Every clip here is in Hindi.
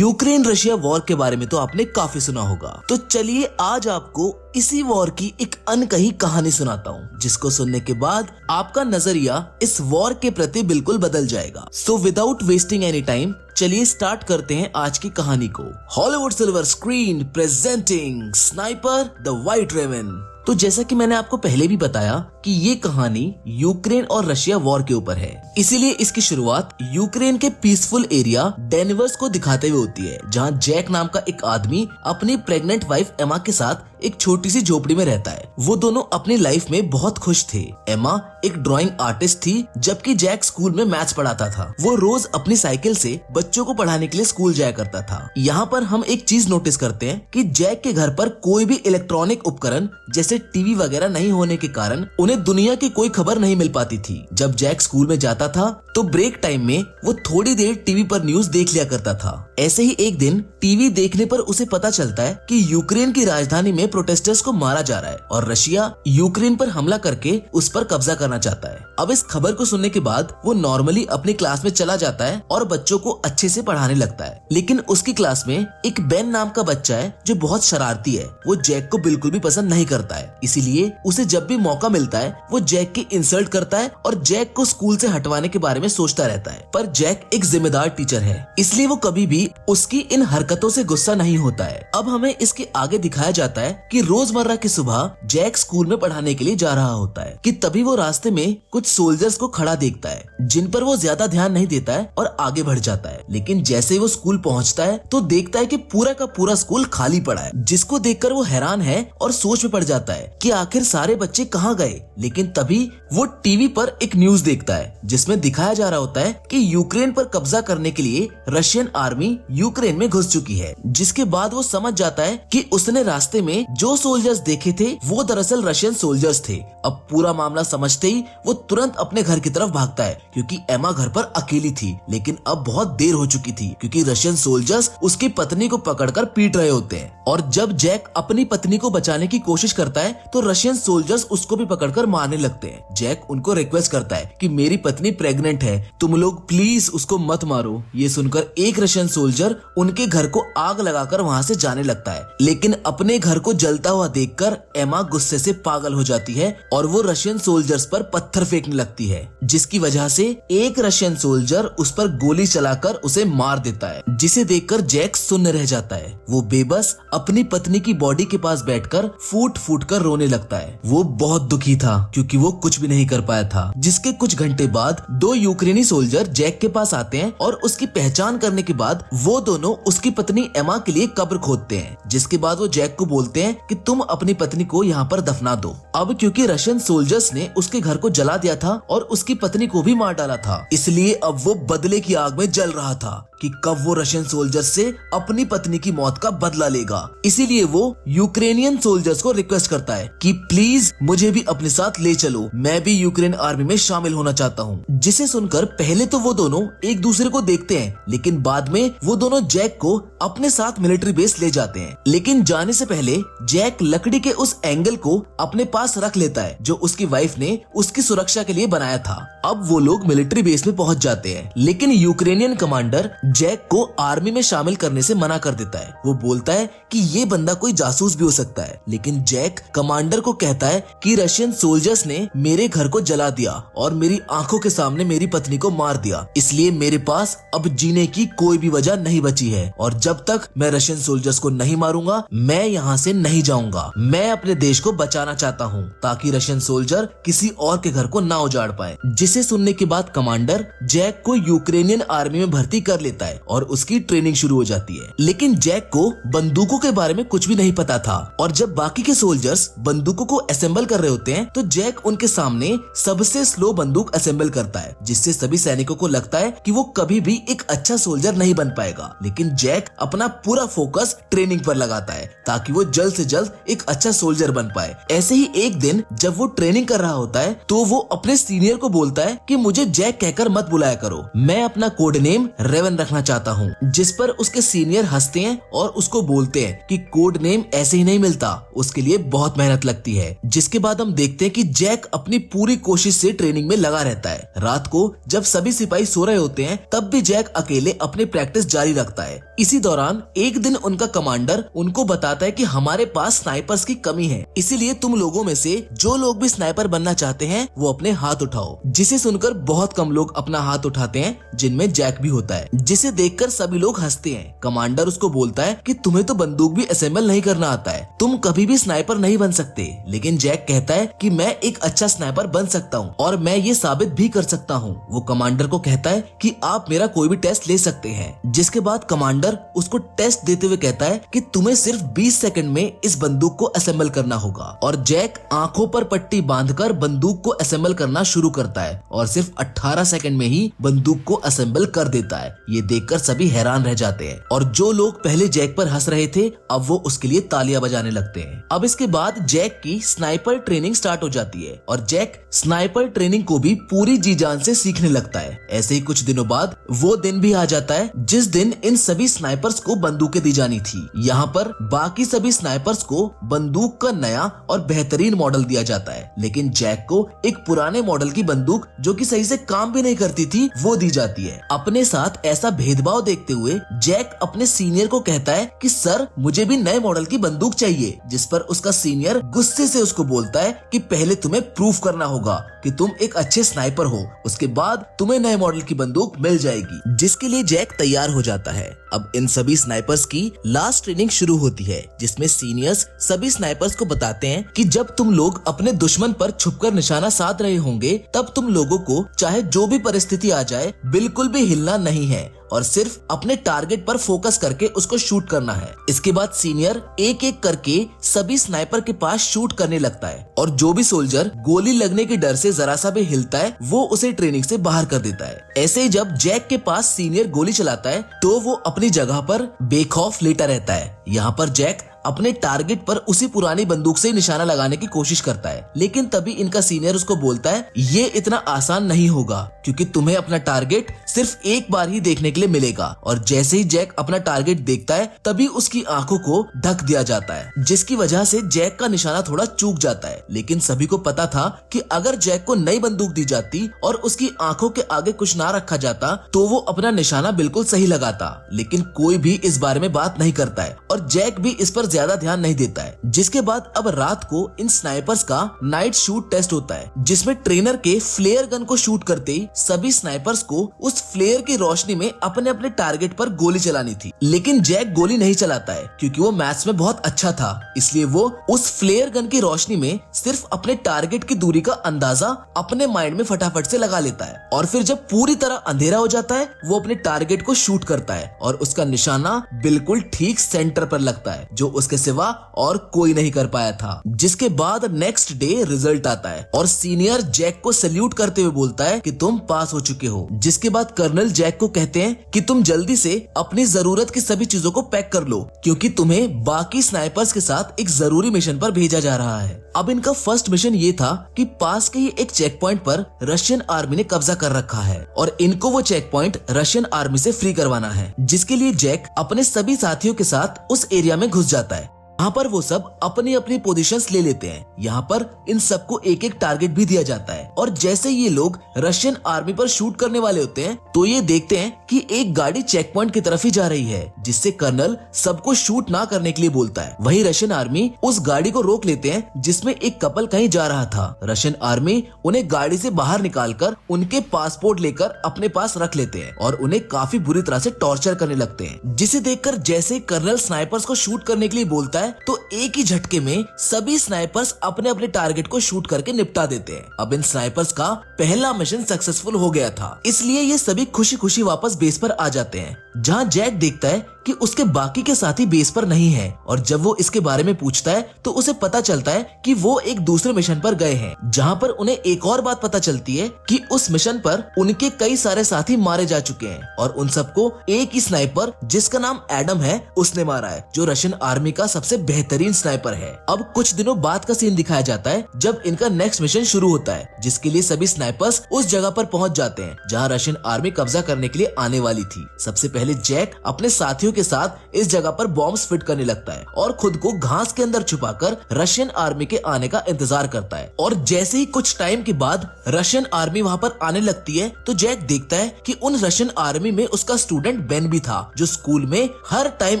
यूक्रेन रशिया वॉर के बारे में तो आपने काफी सुना होगा, तो चलिए आज आपको इसी वॉर की एक अनकही कहानी सुनाता हूँ, जिसको सुनने के बाद आपका नजरिया इस वॉर के प्रति बिल्कुल बदल जाएगा। So without wasting any time चलिए स्टार्ट करते हैं आज की कहानी को। Hollywood silver screen presenting sniper the white raven. तो जैसा कि मैंने आपको पहले भी बताया कि ये कहानी यूक्रेन और रशिया वॉर के ऊपर है, इसीलिए इसकी शुरुआत यूक्रेन के पीसफुल एरिया डेनवर्स को दिखाते हुए होती है, जहां जैक नाम का एक आदमी अपनी प्रेग्नेंट वाइफ एमा के साथ एक छोटी सी झोपड़ी में रहता है। वो दोनों अपनी लाइफ में बहुत खुश थे। एमा एक ड्राइंग आर्टिस्ट थी, जबकि जैक स्कूल में मैथ्स पढ़ाता था। वो रोज अपनी साइकिल से बच्चों को पढ़ाने के लिए स्कूल जाया करता था। यहाँ पर हम एक चीज नोटिस करते हैं कि जैक के घर पर कोई भी इलेक्ट्रॉनिक उपकरण जैसे टीवी वगैरह नहीं होने के कारण उन्हें दुनिया की कोई खबर नहीं मिल पाती थी। जब जैक स्कूल में जाता था तो ब्रेक टाइम में वो थोड़ी देर टीवी पर न्यूज देख लिया करता था। ऐसे ही एक दिन टीवी देखने पर उसे पता चलता है कि यूक्रेन की राजधानी में प्रोटेस्टर्स को मारा जा रहा है और रशिया यूक्रेन पर हमला करके उस पर कब्जा करना चाहता है। अब इस खबर को सुनने के बाद वो नॉर्मली अपनी क्लास में चला जाता है और बच्चों को अच्छे से पढ़ाने लगता है। लेकिन उसकी क्लास में एक बेन नाम का बच्चा है जो बहुत शरारती है। वो जैक को बिल्कुल भी पसंद नहीं करता है, इसीलिए उसे जब भी मौका मिलता है वो जैक की इंसल्ट करता है और जैक को स्कूल से हटवाने के बारे में सोचता रहता है। पर जैक एक जिम्मेदार टीचर है, इसलिए वो कभी भी उसकी इन हरकतों से गुस्सा नहीं होता है। अब हमें इसके आगे दिखाया जाता है कि रोजमर्रा की सुबह जैक स्कूल में पढ़ाने के लिए जा रहा होता है कि तभी वो रास्ते में कुछ सोल्जर्स को खड़ा देखता है, जिन पर वो ज्यादा ध्यान नहीं देता है और आगे बढ़ जाता है। लेकिन जैसे ही वो स्कूल पहुंचता है तो देखता है कि पूरा का पूरा स्कूल खाली पड़ा है, जिसको देखकर वो हैरान है और सोच में पड़ जाता है कि आखिर सारे बच्चे कहाँ गए। लेकिन तभी वो टीवी पर एक न्यूज देखता है जिसमें दिखाया जा रहा होता है कि यूक्रेन पर कब्जा करने के लिए रशियन आर्मी यूक्रेन में घुस चुकी है। जिसके बाद वो समझ जाता है कि उसने रास्ते में जो सोल्जर्स देखे थे वो दरअसल रशियन सोल्जर्स थे। अब पूरा मामला समझते ही वो तुरंत अपने घर की तरफ भागता है, क्योंकि एमा घर पर अकेली थी। लेकिन अब बहुत देर हो चुकी थी, क्योंकि रशियन सोल्जर्स उसकी पत्नी को पकड़कर पीट रहे होते हैं। और जब जैक अपनी पत्नी को बचाने की कोशिश करता है तो रशियन सोल्जर्स उसको भी पकड़कर मारने लगते हैं। जैक उनको रिक्वेस्ट करता है कि मेरी पत्नी प्रेग्नेंट है, तुम लोग प्लीज उसको मत मारो। ये सुनकर एक रशियन सोल्जर उनके घर को आग लगाकर वहाँ से जाने लगता है। लेकिन अपने घर को जलता हुआ देखकर एमा गुस्से से पागल हो जाती है और वो रशियन सोल्जर्स पर पत्थर फेंकने लगती है, जिसकी वजह से एक रशियन सोल्जर उस पर गोली चलाकर उसे मार देता है, जिसे देखकर जैक सुन्न रह जाता है। वो बेबस अपनी पत्नी की बॉडी के पास बैठकर फूट फूट कर रोने लगता है। वो बहुत दुखी था क्योंकि वो कुछ भी नहीं कर पाया था। जिसके कुछ घंटे बाद दो यूक्रेनी सोल्जर जैक के पास आते हैं और उसकी पहचान करने के बाद वो दोनों उसकी पत्नी एमा के लिए कब्र खोदते हैं। जिसके बाद वो जैक को बोलते हैं कि तुम अपनी पत्नी को यहाँ पर दफना दो। अब क्योंकि रशियन सोल्जर्स ने उसके घर को जला दिया था और उसकी पत्नी को भी मार डाला था, इसलिए अब वो बदले की आग में जल रहा था कि कब वो रशियन सोल्जर्स से अपनी पत्नी की मौत का बदला लेगा। इसीलिए वो यूक्रेनियन सोल्जर्स को रिक्वेस्ट करता है कि प्लीज मुझे भी अपने साथ ले चलो, मैं भी यूक्रेन आर्मी में शामिल होना चाहता हूँ। जिसे सुनकर पहले तो वो दोनों एक दूसरे को देखते हैं, लेकिन बाद में वो दोनों जैक को अपने साथ मिलिट्री बेस ले जाते हैं। लेकिन जाने से पहले जैक लकड़ी के उस एंगल को अपने पास रख लेता है जो उसकी वाइफ ने उसकी सुरक्षा के लिए बनाया था। अब वो लोग मिलिट्री बेस में पहुंच जाते हैं, लेकिन यूक्रेनियन कमांडर जैक को आर्मी में शामिल करने से मना कर देता है। वो बोलता है कि ये बंदा कोई जासूस भी हो सकता है। लेकिन जैक कमांडर को कहता है कि रशियन सोल्जर्स ने मेरे घर को जला दिया और मेरी आंखों के सामने मेरी पत्नी को मार दिया, इसलिए मेरे पास अब जीने की कोई भी वजह नहीं बची है और जब तक मैं रशियन सोल्जर्स को नहीं मारूंगा मैं यहाँ से नहीं जाऊंगा। मैं अपने देश को बचाना चाहता हूँ ताकि रशियन सोल्जर किसी और के घर को ना उजाड़ पाए। जिसे सुनने के बाद कमांडर जैक को यूक्रेनियन आर्मी में भर्ती कर लेता है और उसकी ट्रेनिंग शुरू हो जाती है। लेकिन जैक को बंदूकों के बारे में कुछ भी नहीं पता था और जब बाकी के सोल्जर्स बंदूकों को असेंबल कर रहे होते हैं तो जैक उनके सामने सबसे स्लो बंदूक असेंबल करता है, जिससे सभी सैनिकों को लगता है कि वो कभी भी एक अच्छा सोल्जर नहीं बन पाएगा। लेकिन जैक अपना पूरा फोकस ट्रेनिंग पर लगाता है ताकि वो जल्द से जल्द एक अच्छा सोल्जर बन पाए। ऐसे ही एक दिन जब वो ट्रेनिंग कर रहा होता है तो वो अपने सीनियर को बोलता है कि मुझे जैक कहकर मत बुलाया करो, मैं अपना कोड नेम रेवन रखना चाहता हूँ। जिस पर उसके सीनियर हंसते हैं और उसको बोलते हैं कि कोड नेम ऐसे ही नहीं मिलता, उसके लिए बहुत मेहनत लगती है। जिसके बाद हम देखते हैं कि जैक अपनी पूरी कोशिश से ट्रेनिंग में लगा रहता है। रात को जब सभी सिपाही सो रहे होते हैं तब भी जैक अकेले अपनी प्रैक्टिस जारी रखता है। इसी दौरान एक दिन उनका कमांडर उनको बताता है कि हमारे पास स्नाइपर्स की कमी है, इसीलिए तुम लोगों में से जो लोग भी स्नाइपर बनना चाहते हैं वो अपने हाथ उठाओ। जिसे सुनकर बहुत कम लोग अपना हाथ उठाते हैं, जिनमें जैक भी होता है। जिसे देखकर सभी लोग हंसते हैं। कमांडर उसको बोलता है कि तुम्हें तो बंदूक भी असेंबल नहीं करना आता है, तुम कभी भी स्नाइपर नहीं बन सकते। लेकिन जैक कहता है कि मैं एक अच्छा स्नाइपर बन सकता हूँ और मैं ये साबित भी कर सकता हूँ। वो कमांडर को कहता है कि आप मेरा कोई भी टेस्ट ले सकते हैं। जिसके बाद कमांडर उसको टेस्ट देते हुए कहता है कि तुम्हें सिर्फ 20 सेकंड में इस बंदूक को असेंबल करना होगा। और जैक आंखों पर पट्टी बांधकर बंदूक को असेंबल करना शुरू करता है और सिर्फ 18 सेकंड में ही बंदूक को असेंबल कर देता है। ये देखकर सभी हैरान रह जाते हैं और जो लोग पहले जैक पर हंस रहे थे अब वो उसके लिए तालियां बजाने लगते हैं। अब इसके बाद जैक की स्नाइपर ट्रेनिंग स्टार्ट हो जाती है और जैक स्नाइपर ट्रेनिंग को भी पूरी जी जान से सीखने लगता है। ऐसे ही कुछ दिनों बाद वो दिन भी आ जाता है जिस दिन इन सभी स्नाइपर्स को बंदूकें दी जानी थी। यहाँ पर बाकी सभी स्नाइपर्स को बंदूक का नया और बेहतरीन मॉडल दिया जाता है, लेकिन जैक को एक पुराने मॉडल की बंदूक जो कि सही से काम भी नहीं करती थी वो दी जाती है। अपने साथ ऐसा भेदभाव देखते हुए जैक अपने सीनियर को कहता है कि सर मुझे भी नए मॉडल की बंदूक चाहिए। जिस पर उसका सीनियर गुस्से से उसको बोलता है कि पहले तुम्हें प्रूफ करना होगा कि तुम एक अच्छे स्नाइपर हो, उसके बाद तुम्हें नए मॉडल की बंदूक मिल जाएगी। जिसके लिए जैक तैयार हो जाता है। अब इन सभी स्नाइपर्स की लास्ट ट्रेनिंग शुरू होती है, जिसमें सीनियर्स सभी स्नाइपर्स को बताते हैं कि जब तुम लोग अपने दुश्मन पर छुपकर निशाना साध रहे होंगे तब तुम लोगों को चाहे जो भी परिस्थिति आ जाए बिल्कुल भी हिलना नहीं है और सिर्फ अपने टारगेट पर फोकस करके उसको शूट करना है। इसके बाद सीनियर एक एक करके सभी स्नाइपर के पास शूट करने लगता है और जो भी सोल्जर गोली लगने के डर से जरा सा भी हिलता है वो उसे ट्रेनिंग से बाहर कर देता है। ऐसे ही जब जैक के पास सीनियर गोली चलाता है तो वो अपनी जगह पर बेखौफ लेटा रहता है। यहाँ पर जैक अपने टारगेट पर उसी पुरानी बंदूक से निशाना लगाने की कोशिश करता है, लेकिन तभी इनका सीनियर उसको बोलता है ये इतना आसान नहीं होगा क्योंकि तुम्हें अपना टारगेट सिर्फ एक बार ही देखने के लिए मिलेगा। और जैसे ही जैक अपना टारगेट देखता है तभी उसकी आंखों को ढक दिया जाता है, जिसकी वजह से जैक का निशाना थोड़ा चूक जाता है। लेकिन सभी को पता था कि अगर जैक को नई बंदूक दी जाती और उसकी आंखों के आगे कुछ ना रखा जाता तो वो अपना निशाना बिल्कुल सही लगाता, लेकिन कोई भी इस बारे में बात नहीं करता है और जैक भी इस पर ज्यादा ध्यान नहीं देता है। जिसके बाद अब रात को इन स्नाइपर्स का नाइट शूट टेस्ट होता है, जिसमें ट्रेनर के फ्लेयर गन को शूट करते ही सभी स्नाइपर्स को उस फ्लेयर की रोशनी में अपने अपने टारगेट पर गोली चलानी थी। लेकिन जैक गोली नहीं चलाता है क्योंकि वो मैथ्स में बहुत अच्छा था, इसलिए वो उस फ्लेयर गन की रोशनी में सिर्फ अपने टारगेट की दूरी का अंदाजा अपने माइंड में फटाफट से लगा लेता है और फिर जब पूरी तरह अंधेरा हो जाता है वो अपने टारगेट को शूट करता है और उसका निशाना बिल्कुल ठीक सेंटर पर लगता है, जो उसके सिवा और कोई नहीं कर पाया था। जिसके बाद नेक्स्ट डे रिजल्ट आता है और सीनियर जैक को सैल्यूट करते हुए बोलता है कि तुम पास हो चुके हो। जिसके बाद कर्नल जैक को कहते हैं कि तुम जल्दी से अपनी जरूरत की सभी चीजों को पैक कर लो क्योंकि तुम्हें बाकी स्नाइपर्स के साथ एक जरूरी मिशन पर भेजा जा रहा है। अब इनका फर्स्ट मिशन ये था कि पास के ही एक चेक पॉइंट पर रशियन आर्मी ने कब्जा कर रखा है और इनको वो चेक पॉइंट रशियन आर्मी से फ्री करवाना है। जिसके लिए जैक अपने सभी साथियों के साथ उस एरिया में घुस जाता है। यहाँ पर वो सब अपनी अपनी पोजीशंस ले लेते हैं। यहाँ पर इन सबको एक एक टारगेट भी दिया जाता है और जैसे ये लोग रशियन आर्मी पर शूट करने वाले होते हैं तो ये देखते हैं कि एक गाड़ी चेक पॉइंट की तरफ ही जा रही है, जिससे कर्नल सबको शूट ना करने के लिए बोलता है। वही रशियन आर्मी उस गाड़ी को रोक लेते हैं जिसमें एक कपल कहीं जा रहा था। रशियन आर्मी उन्हें गाड़ी से बाहर निकालकर उनके पासपोर्ट लेकर अपने पास रख लेते हैं और उन्हें काफी बुरी तरह से टॉर्चर करने लगते हैं। जिसे देखकर जैसे कर्नल स्नाइपर्स को शूट करने के लिए बोलता है तो एक ही झटके में सभी स्नाइपर्स अपने अपने टारगेट को शूट करके निपटा देते हैं। अब इन स्नाइपर्स का पहला मिशन सक्सेसफुल हो गया था, इसलिए ये सभी खुशी खुशी वापस बेस पर आ जाते हैं, जहां जैक देखता है कि कि उसके बाकी के साथी बेस पर नहीं है, और जब वो इसके बारे में पूछता है तो उसे पता चलता है कि वो एक दूसरे मिशन पर गए हैं, जहाँ पर उन्हें एक और बात पता चलती है कि उस मिशन पर उनके कई सारे साथी मारे जा चुके हैं और उन सबको एक ही स्नाइपर जिसका नाम एडम है उसने मारा है, जो रशियन आर्मी का सबसे बेहतरीन स्नाइपर है। अब कुछ दिनों बाद का सीन दिखाया जाता है जब इनका नेक्स्ट मिशन शुरू होता है, जिसके लिए सभी स्नाइपर्स उस जगह पर पहुंच जाते हैं जहां रशियन आर्मी कब्जा करने के लिए आने वाली थी। सबसे पहले जैक अपने साथियों के साथ इस जगह पर बॉम्ब्स फिट करने लगता है और खुद को घास के अंदर छुपाकर रशियन आर्मी के आने का इंतजार करता है। और जैसे ही कुछ टाइम के बाद रशियन आर्मी वहां पर आने लगती है तो जैक देखता है कि उन रशियन आर्मी में उसका स्टूडेंट बेन भी था, जो स्कूल में हर टाइम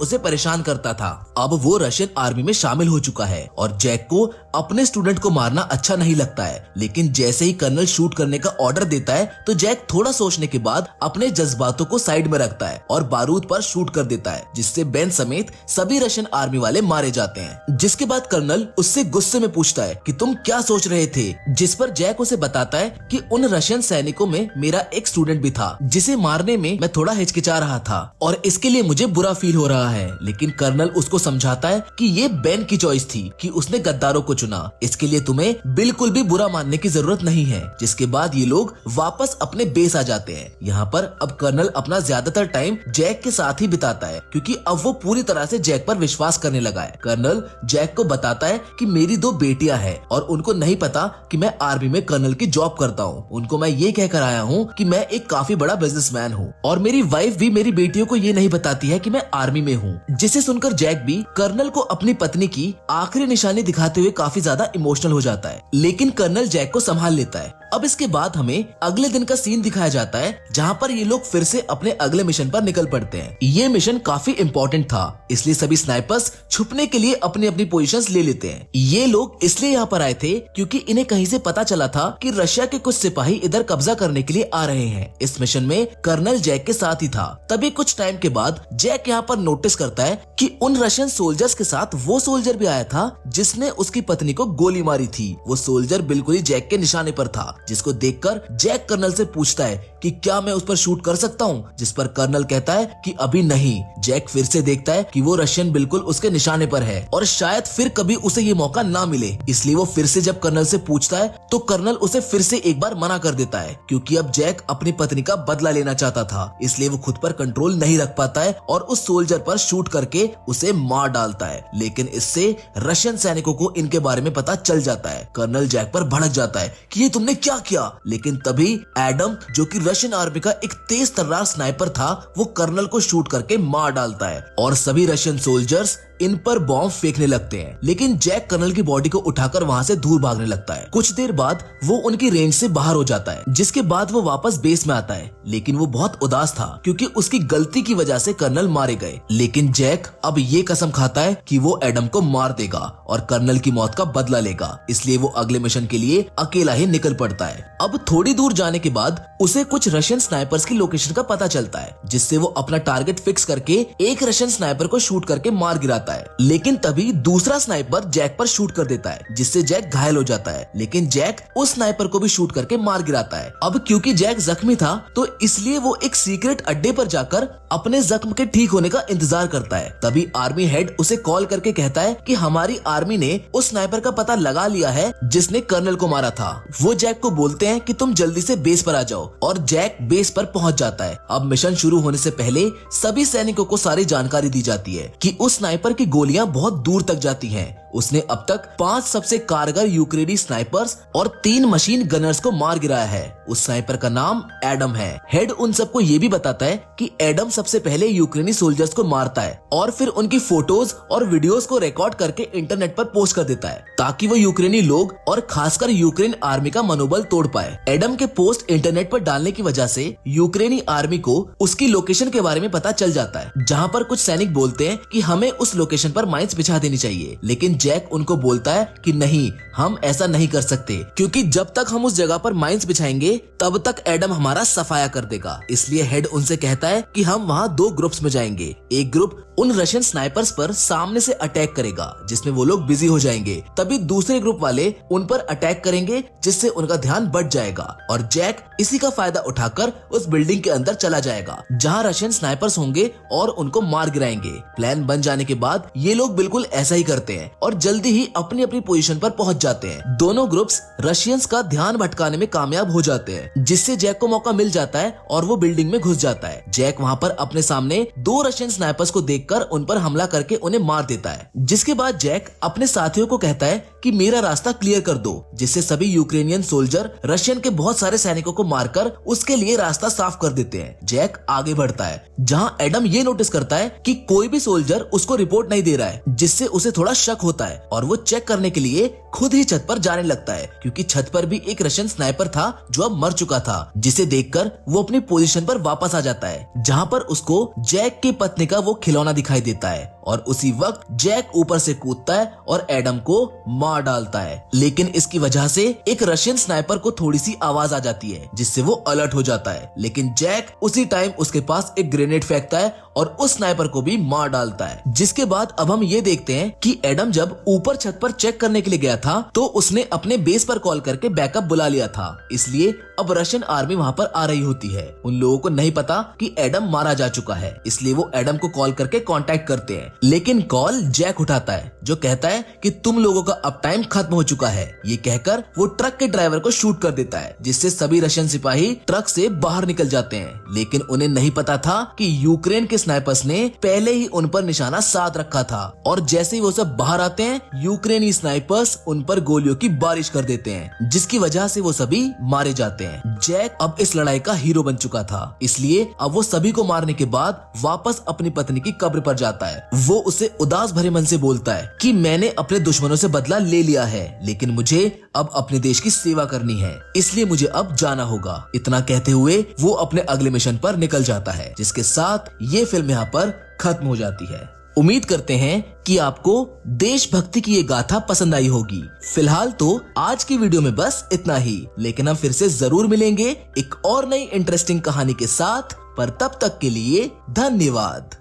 उसे परेशान करता था। अब वो रशियन आर्मी में शामिल हो चुका है और जैक को अपने स्टूडेंट को मारना अच्छा नहीं लगता है, लेकिन जैसे ही कर्नल शूट करने का ऑर्डर देता है तो जैक थोड़ा सोचने के बाद अपने जज्बातों को साइड में रखता है और बारूद पर शूट कर देता है, जिससे बेन समेत सभी रशियन आर्मी वाले मारे जाते हैं। जिसके बाद कर्नल उससे गुस्से में पूछता है कि तुम क्या सोच रहे थे, जिस पर जैक उसे बताता है कि उन रशियन सैनिकों में मेरा एक स्टूडेंट भी था जिसे मारने में मैं थोड़ा हिचकिचा रहा था और इसके लिए मुझे बुरा फील हो रहा है। लेकिन कर्नल उसको समझाता है कि ये बेन की चॉइस थी कि उसने गद्दारों को चुना, इसके लिए तुम्हें बिल्कुल भी बुरा मानने की जरूरत नहीं है। जिसके बाद ये लोग वापस अपने बेस आ जाते हैं। यहाँ पर अब कर्नल अपना ज्यादातर टाइम जैक के साथ ही बिताता है, क्योंकि अब वो पूरी तरह से जैक पर विश्वास करने लगा है। कर्नल जैक को बताता है कि मेरी 2 बेटियां हैं और उनको नहीं पता कि मैं आर्मी में कर्नल की जॉब करता हूँ। उनको मैं ये कहकर आया हूँ कि मैं एक काफी बड़ा बिजनेसमैन हूँ, और मेरी वाइफ भी मेरी बेटियों को ये नहीं बताती है कि मैं आर्मी में हूँ। जिसे सुनकर जैक भी कर्नल को अपनी पत्नी की आखिरी निशानी दिखाते हुए काफी ज्यादा इमोशनल हो जाता है, लेकिन कर्नल जैक को संभाल लेता है। अब इसके बाद हमें अगले दिन का सीन दिखाया जाता है जहाँ पर ये लोग फिर से अपने अगले मिशन पर निकल पड़ते हैं। ये मिशन काफी इम्पोर्टेंट था, इसलिए सभी स्नाइपर्स छुपने के लिए अपनी अपनी पोजीशंस ले लेते हैं। ये लोग इसलिए यहाँ पर आए थे क्योंकि इन्हें कहीं से पता चला था कि रशिया के कुछ सिपाही इधर कब्जा करने के लिए आ रहे हैं। इस मिशन में कर्नल जैक के साथ ही था। तभी कुछ टाइम के बाद जैक यहाँ पर नोटिस करता है कि उन रशियन सोल्जर्स के साथ वो सोल्जर भी आया था जिसने उसकी पत्नी को गोली मारी थी। वो सोल्जर बिल्कुल ही जैक के निशाने पर था, जिसको देखकर जैक कर्नल से पूछता है कि क्या मैं उस पर शूट कर सकता हूँ, जिस पर कर्नल कहता है कि अभी नहीं। जैक फिर से देखता है कि वो रशियन बिल्कुल उसके निशाने पर है और शायद फिर कभी उसे ये मौका ना मिले, इसलिए वो फिर से जब कर्नल से पूछता है तो कर्नल उसे फिर से एक बार मना कर देता है, क्योंकि अब जैक अपनी पत्नी का बदला लेना चाहता था। इसलिए वो खुद पर कंट्रोल नहीं रख पाता है और उस सोल्जर पर शूट करके उसे मार डालता है। लेकिन इससे रशियन सैनिकों को इनके बारे में पता चल जाता है। कर्नल जैक पर भड़क जाता है कि ये तुमने क्या किया, लेकिन तभी एडम, जो कि रशियन आर्मी का एक तेज तर्रार स्नाइपर था, वो कर्नल को शूट करके मार डालता है और सभी रशियन सोल्जर्स इन पर बॉम्ब फेंकने लगते हैं। लेकिन जैक कर्नल की बॉडी को उठाकर वहां से दूर भागने लगता है। कुछ देर बाद वो उनकी रेंज से बाहर हो जाता है, जिसके बाद वो वापस बेस में आता है। लेकिन वो बहुत उदास था क्योंकि उसकी गलती की वजह से कर्नल मारे गए। लेकिन जैक अब ये कसम खाता है कि वो एडम को मार देगा और कर्नल की मौत का बदला लेगा। इसलिए वो अगले मिशन के लिए अकेला ही निकल पड़ता है। अब थोड़ी दूर जाने के बाद उसे कुछ रशियन स्नाइपर्स की लोकेशन का पता चलता है, जिससे वो अपना टारगेट फिक्स करके एक रशियन स्नाइपर को शूट करके मार गिराता है। लेकिन तभी दूसरा स्नाइपर जैक पर शूट कर देता है, जिससे जैक घायल हो जाता है। लेकिन जैक उस स्नाइपर को भी शूट करके मार गिराता है। अब क्योंकि जैक जख्मी था तो इसलिए वो एक सीक्रेट अड्डे पर जाकर अपने जख्म के ठीक होने का इंतजार करता है। तभी आर्मी हेड उसे कॉल करके कहता है कि हमारी आर्मी ने उस स्नाइपर का पता लगा लिया है जिसने कर्नल को मारा था। वो जैक को बोलते हैं कि तुम जल्दी से बेस पर आ जाओ, और जैक बेस पर पहुंच जाता है। अब मिशन शुरू होने से पहले सभी सैनिकों को सारी जानकारी दी जाती है कि उस स्नाइपर की गोलियां बहुत दूर तक जाती हैं। उसने अब तक 5 सबसे कारगर यूक्रेनी स्नाइपर्स और 3 मशीन गनर्स को मार गिराया है। उस स्नाइपर का नाम एडम है। हेड उन सबको ये भी बताता है कि एडम सबसे पहले यूक्रेनी सोल्जर्स को मारता है और फिर उनकी फोटोज और वीडियोस को रिकॉर्ड करके इंटरनेट पर पोस्ट कर देता है, ताकि वो यूक्रेनी लोग और खासकर यूक्रेन आर्मी का मनोबल तोड़ पाए। एडम के पोस्ट इंटरनेट पर डालने की वजह से यूक्रेनी आर्मी को उसकी लोकेशन के बारे में पता चल जाता है, जहाँ पर कुछ सैनिक बोलते हैं कि हमें उस लोकेशन पर माइंस बिछा देनी चाहिए। लेकिन जैक उनको बोलता है कि नहीं, हम ऐसा नहीं कर सकते, क्योंकि जब तक हम उस जगह पर माइंस बिछाएंगे तब तक एडम हमारा सफाया कर देगा। इसलिए हेड उनसे कहता है कि हम वहाँ 2 ग्रुप्स में जाएंगे। एक ग्रुप उन रशियन स्नाइपर्स पर सामने से अटैक करेगा, जिसमें वो लोग बिजी हो जाएंगे। तभी दूसरे ग्रुप वाले उन पर अटैक करेंगे, जिससे उनका ध्यान बढ़ जाएगा और जैक इसी का फायदा उठाकर उस बिल्डिंग के अंदर चला जाएगा जहां रशियन स्नाइपर्स होंगे और उनको मार गिराएंगे। प्लान बन जाने के बाद ये लोग बिल्कुल ऐसा ही करते हैं और जल्दी ही अपनी अपनी पोजीशन पर पहुंच जाते हैं। दोनों ग्रुप्स रशियंस का ध्यान भटकाने में कामयाब हो जाते हैं, जिससे जैक को मौका मिल जाता है और वो बिल्डिंग में घुस जाता है। जैक वहां पर अपने सामने 2 रशियन स्नाइपर्स को देखकर उन पर हमला करके उन्हें मार देता है, जिसके बाद जैक अपने साथियों को कहता है कि मेरा रास्ता क्लियर कर दो, जिससे सभी यूक्रेनियन सोल्जर रशियन के बहुत सारे सैनिकों को मारकर उसके लिए रास्ता साफ कर देते हैं। जैक आगे बढ़ता है जहां एडम ये नोटिस करता है कि कोई भी सोल्जर उसको रिपोर्ट नहीं दे रहा है, जिससे उसे थोड़ा शक होता है और वो चेक करने के लिए खुद ही छत पर जाने लगता है, क्योंकि छत पर भी एक रशियन स्नाइपर था जो अब मर चुका था, जिसे देखकर वो अपनी पोजीशन पर वापस आ जाता है जहां पर उसको जैक की पत्नी का वो खिलौना दिखाई देता है और उसी वक्त जैक ऊपर से कूदता है और एडम को मार डालता है। लेकिन इसकी वजह से एक रशियन स्नाइपर को थोड़ी सी आवाज आ जाती है, जिससे वो अलर्ट हो जाता है। लेकिन जैक उसी टाइम उसके पास एक ग्रेनेड फेंकता है और उस स्नाइपर को भी मार डालता है। जिसके बाद अब हम ये देखते हैं कि एडम जब ऊपर छत पर चेक करने के लिए गया था तो उसने अपने बेस पर कॉल करके बैकअप बुला लिया था, इसलिए अब रशियन आर्मी वहां पर आ रही होती है। उन लोगों को नहीं पता कि एडम मारा जा चुका है, इसलिए वो एडम को कॉल करके कांटेक्ट करते हैं। लेकिन कॉल जैक उठाता है, जो कहता है कि तुम लोगों का अब टाइम खत्म हो चुका है। ये कहकर वो ट्रक के ड्राइवर को शूट कर देता है, जिससे सभी रशियन सिपाही ट्रक से बाहर निकल जाते हैं। लेकिन उन्हें नहीं पता था कि यूक्रेन के स्नाइपर्स ने पहले ही उन पर निशाना साध रखा था और जैसे ही वो सब बाहर आते हैं, यूक्रेनी स्नाइपर्स उन पर गोलियों की बारिश कर देते हैं, जिसकी वजह से वो सभी मारे जाते हैं। जैक अब इस लड़ाई का हीरो बन चुका था, इसलिए अब वो सभी को मारने के बाद वापस अपनी पत्नी की कब्र पर जाता है। वो उसे उदास भरे मन से बोलता है कि मैंने अपने दुश्मनों से बदला ले लिया है, लेकिन मुझे अब अपने देश की सेवा करनी है, इसलिए मुझे अब जाना होगा। इतना कहते हुए वो अपने अगले मिशन पर निकल जाता है, जिसके साथ ये फिल्म यहाँ पर खत्म हो जाती है। उम्मीद करते हैं कि आपको देशभक्ति की ये गाथा पसंद आई होगी। फिलहाल तो आज की वीडियो में बस इतना ही, लेकिन हम फिर से जरूर मिलेंगे एक और नई इंटरेस्टिंग कहानी के साथ, पर तब तक के लिए धन्यवाद।